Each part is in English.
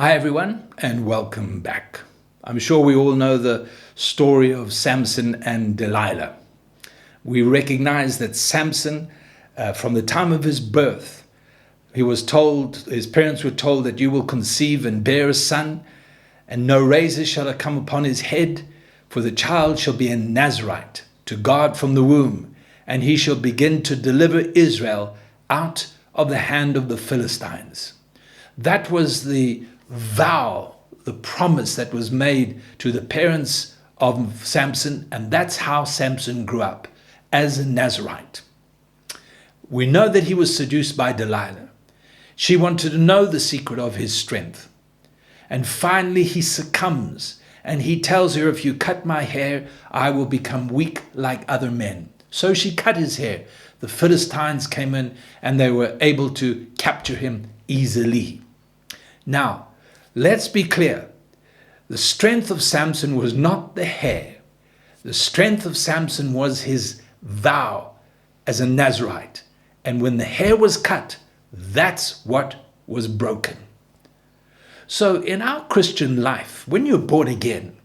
Hi everyone and welcome back. I'm sure we all know the story of Samson and Delilah. We recognize that Samson, from the time of his birth, his parents were told that you will conceive and bear a son, and no razor shall come upon his head, for the child shall be a Nazarite to God from the womb, and he shall begin to deliver Israel out of the hand of the Philistines. That was the vow, the promise that was made to the parents of Samson, and that's how Samson grew up, as a Nazarite. We know that he was seduced by Delilah. She wanted to know the secret of his strength. And finally he succumbs, and he tells her, if you cut my hair, I will become weak like other men. So she cut his hair. The Philistines came in and they were able to capture him easily. Now, let's be clear. The strength of Samson was not the hair. The strength of Samson was his vow as a Nazarite. And when the hair was cut, that's what was broken. So in our Christian life, when you're born again,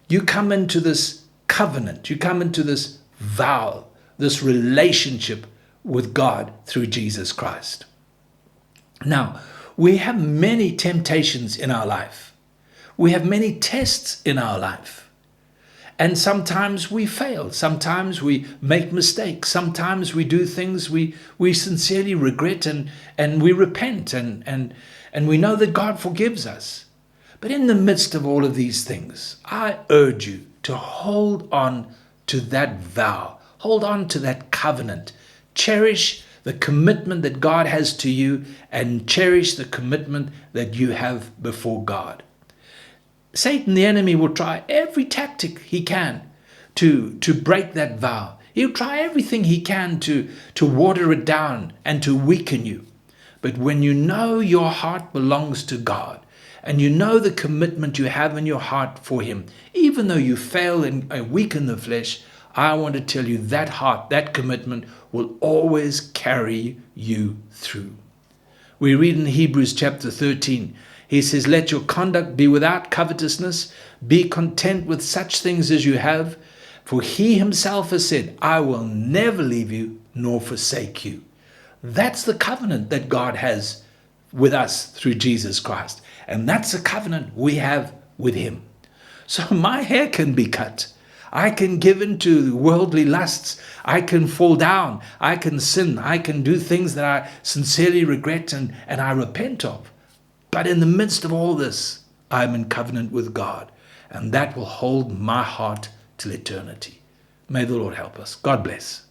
you come into this covenant, you come into this vow, this relationship with God through Jesus Christ. Now, we have many temptations in our life. We have many tests in our life. And sometimes we fail. Sometimes we make mistakes. Sometimes we do things we sincerely regret and we repent and we know that God forgives us. But in the midst of all of these things, I urge you to hold on to that vow. Hold on to that covenant. Cherish the commitment that God has to you, and cherish the commitment that you have before God. Satan, the enemy, will try every tactic he can to break that vow. He'll try everything he can to water it down and to weaken you. But when you know your heart belongs to God, and you know the commitment you have in your heart for him, even though you fail and weaken the flesh, I want to tell you that heart, that commitment will always carry you through. We read in Hebrews chapter 13, he says, let your conduct be without covetousness, be content with such things as you have, for he himself has said, I will never leave you nor forsake you. That's the covenant that God has with us through Jesus Christ. And that's the covenant we have with him. So my hair can be cut. I can give in to worldly lusts. I can fall down. I can sin. I can do things that I sincerely regret and I repent of. But in the midst of all this, I'm in covenant with God. And that will hold my heart till eternity. May the Lord help us. God bless.